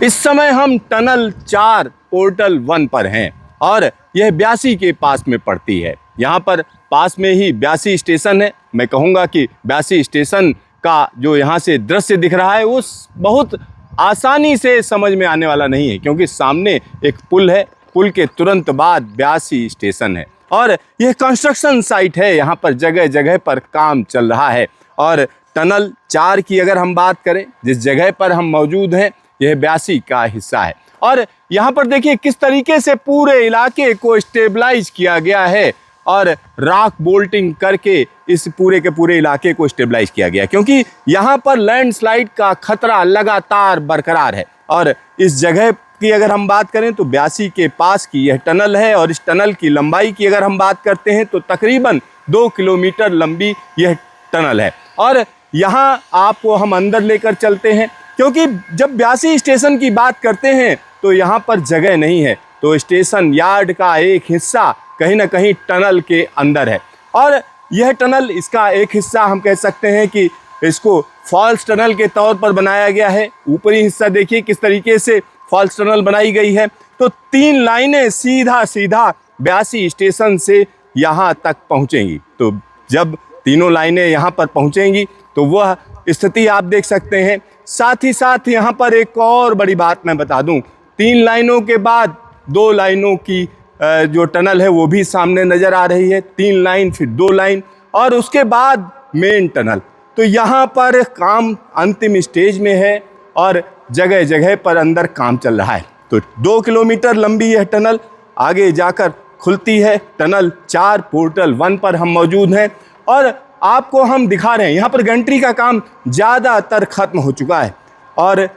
इस समय हम टनल 4 पोर्टल 1 पर हैं और यह ब्यासी के पास में पड़ती है। यहाँ पर पास में ही ब्यासी स्टेशन है। मैं कहूँगा कि ब्यासी स्टेशन का जो यहाँ से दृश्य दिख रहा है वो बहुत आसानी से समझ में आने वाला नहीं है, क्योंकि सामने एक पुल है, पुल के तुरंत बाद ब्यासी स्टेशन है और यह कंस्ट्रक्शन साइट है। यहाँ पर जगह जगह पर काम चल रहा है। और टनल 4 की अगर हम बात करें, जिस जगह पर हम मौजूद हैं, यह ब्यासी का हिस्सा है और यहाँ पर देखिए किस तरीके से पूरे इलाके को स्टेबलाइज किया गया है और रॉक बोल्टिंग करके इस पूरे के पूरे इलाके को स्टेबलाइज किया गया, क्योंकि यहाँ पर लैंडस्लाइड का खतरा लगातार बरकरार है। और इस जगह की अगर हम बात करें तो ब्यासी के पास की यह टनल है और इस टनल की लंबाई की अगर हम बात करते हैं तो तकरीबन 2 किलोमीटर लंबी यह टनल है। और यहाँ आपको हम अंदर लेकर चलते हैं, क्योंकि जब ब्यासी स्टेशन की बात करते हैं तो यहाँ पर जगह नहीं है, तो स्टेशन यार्ड का एक हिस्सा कहीं ना कहीं टनल के अंदर है। और यह टनल, इसका एक हिस्सा हम कह सकते हैं कि इसको फॉल्स टनल के तौर पर बनाया गया है। ऊपरी हिस्सा देखिए किस तरीके से फॉल्स टनल बनाई गई है। तो 3 लाइनें सीधा सीधा ब्यासी स्टेशन से यहाँ तक पहुँचेंगी। तो जब तीनों लाइनें यहाँ पर पहुँचेंगी तो वह स्थिति आप देख सकते हैं। साथ ही साथ यहाँ पर एक और बड़ी बात मैं बता दूँ, 3 लाइनों के बाद 2 लाइनों की जो टनल है वो भी सामने नज़र आ रही है। 3 लाइन, फिर 2 लाइन और उसके बाद मेन टनल। तो यहाँ पर काम अंतिम स्टेज में है और जगह जगह पर अंदर काम चल रहा है। तो 2 किलोमीटर लंबी यह टनल आगे जाकर खुलती है। टनल 4 पोर्टल 1 पर हम मौजूद हैं और आपको हम दिखा रहे हैं यहाँ पर गैंट्री का काम ज़्यादातर ख़त्म हो चुका है और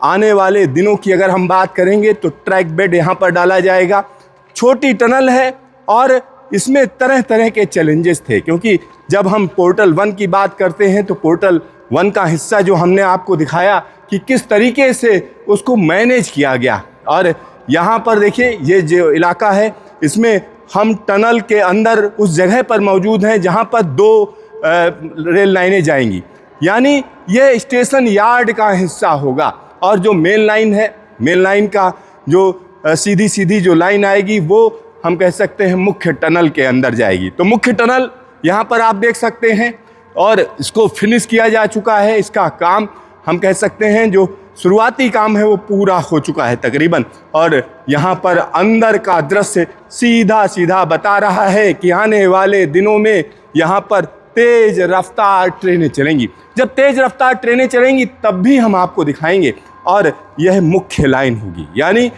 आने वाले दिनों की अगर हम बात करेंगे तो ट्रैक बेड यहाँ पर डाला जाएगा। छोटी टनल है और इसमें तरह तरह के चैलेंजेस थे, क्योंकि जब हम पोर्टल 1 की बात करते हैं तो पोर्टल 1 का हिस्सा जो हमने आपको दिखाया कि किस तरीके से उसको मैनेज किया गया। और यहाँ पर देखिए ये जो इलाका है इसमें हम टनल के अंदर उस जगह पर मौजूद हैं जहाँ पर 2 रेल लाइनें जाएंगी, यानी ये स्टेशन यार्ड का हिस्सा होगा। और जो मेन लाइन है, मेन लाइन का जो सीधी सीधी जो लाइन आएगी वो हम कह सकते हैं मुख्य टनल के अंदर जाएगी। तो मुख्य टनल यहाँ पर आप देख सकते हैं और इसको फिनिश किया जा चुका है। इसका काम हम कह सकते हैं जो शुरुआती काम है वो पूरा हो चुका है तकरीबन। और यहाँ पर अंदर का दृश्य सीधा सीधा बता रहा है कि आने वाले दिनों में यहाँ पर तेज रफ्तार ट्रेनें चलेंगी। जब तेज रफ्तार ट्रेनें चलेंगी तब भी हम आपको दिखाएंगे और यह मुख्य लाइन होगी, यानी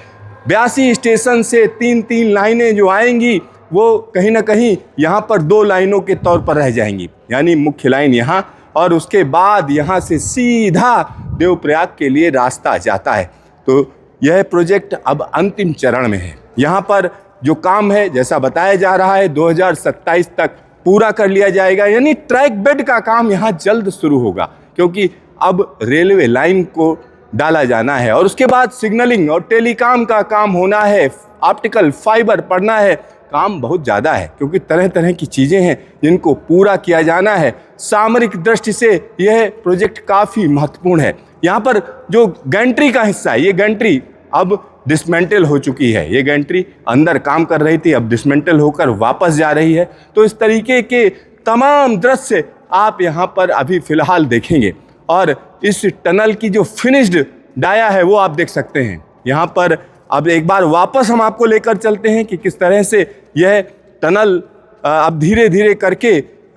ब्यासी स्टेशन से 3-3 लाइनें जो आएंगी वो कहीं ना कहीं यहाँ पर 2 लाइनों के तौर पर रह जाएंगी, यानी मुख्य लाइन यहाँ और उसके बाद यहाँ से सीधा देवप्रयाग के लिए रास्ता जाता है। तो यह प्रोजेक्ट अब अंतिम चरण में है। यहाँ पर जो काम है जैसा बताया जा रहा है 2027 तक पूरा कर लिया जाएगा, यानी ट्रैक बेड का काम यहाँ जल्द शुरू होगा, क्योंकि अब रेलवे लाइन को डाला जाना है और उसके बाद सिग्नलिंग और टेलीकॉम का काम होना है, ऑप्टिकल फाइबर पड़ना है। काम बहुत ज़्यादा है क्योंकि तरह तरह की चीज़ें हैं जिनको पूरा किया जाना है। सामरिक दृष्टि से यह प्रोजेक्ट काफ़ी महत्वपूर्ण है। यहाँ पर जो गैंट्री का हिस्सा है, ये गैंट्री अब डिसमेंटल हो चुकी है। ये गैंट्री अंदर काम कर रही थी, अब डिसमेंटल होकर वापस जा रही है। तो इस तरीके के तमाम दृश्य आप यहाँ पर अभी फ़िलहाल देखेंगे और इस टनल की जो फिनिश्ड डाया है वो आप देख सकते हैं यहाँ पर। अब एक बार वापस हम आपको लेकर चलते हैं कि किस तरह से यह टनल अब धीरे धीरे करके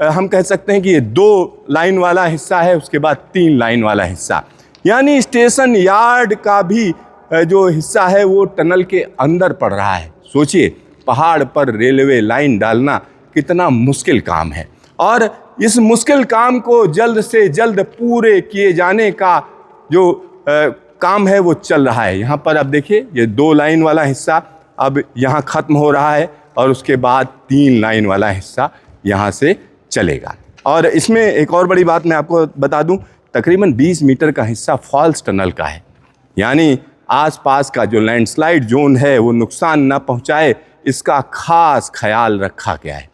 हम कह सकते हैं कि ये 2 लाइन वाला हिस्सा है, उसके बाद 3 लाइन वाला हिस्सा, यानी स्टेशन यार्ड का भी जो हिस्सा है वो टनल के अंदर पड़ रहा है। सोचिए पहाड़ पर रेलवे लाइन डालना कितना मुश्किल काम है और इस मुश्किल काम को जल्द से जल्द पूरे किए जाने का जो काम है वो चल रहा है। यहाँ पर अब देखिए ये 2 लाइन वाला हिस्सा अब यहाँ ख़त्म हो रहा है और उसके बाद 3 लाइन वाला हिस्सा यहाँ से चलेगा। और इसमें एक और बड़ी बात मैं आपको बता दूँ, तकरीबन 20 मीटर का हिस्सा फॉल्स टनल का है, यानी आसपास का जो लैंडस्लाइड जोन है वो नुकसान ना पहुँचाए, इसका खास ख्याल रखा गया है।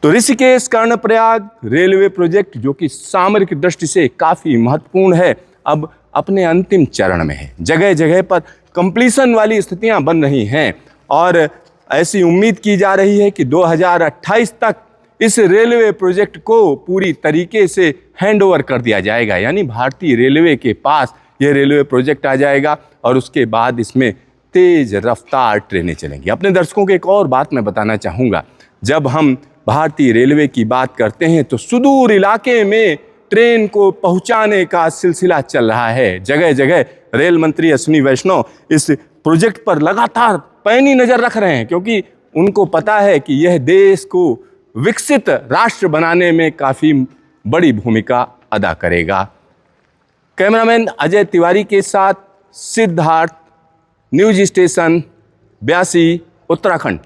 तो ऋषिकेश कर्णप्रयाग रेलवे प्रोजेक्ट जो कि सामरिक दृष्टि से काफ़ी महत्वपूर्ण है, अब अपने अंतिम चरण में है। जगह जगह पर कंप्लीशन वाली स्थितियां बन रही हैं और ऐसी उम्मीद की जा रही है कि 2028 तक इस रेलवे प्रोजेक्ट को पूरी तरीके से हैंडओवर कर दिया जाएगा, यानी भारतीय रेलवे के पास यह रेलवे प्रोजेक्ट आ जाएगा और उसके बाद इसमें तेज रफ्तार ट्रेनें चलेंगी। अपने दर्शकों को एक और बात मैं बताना चाहूँगा, जब हम भारतीय रेलवे की बात करते हैं तो सुदूर इलाके में ट्रेन को पहुंचाने का सिलसिला चल रहा है। जगह जगह रेल मंत्री अश्विनी वैष्णव इस प्रोजेक्ट पर लगातार पैनी नजर रख रहे हैं, क्योंकि उनको पता है कि यह देश को विकसित राष्ट्र बनाने में काफ़ी बड़ी भूमिका अदा करेगा। कैमरामैन अजय तिवारी के साथ सिद्धार्थ, न्यूज स्टेशन 82, उत्तराखंड।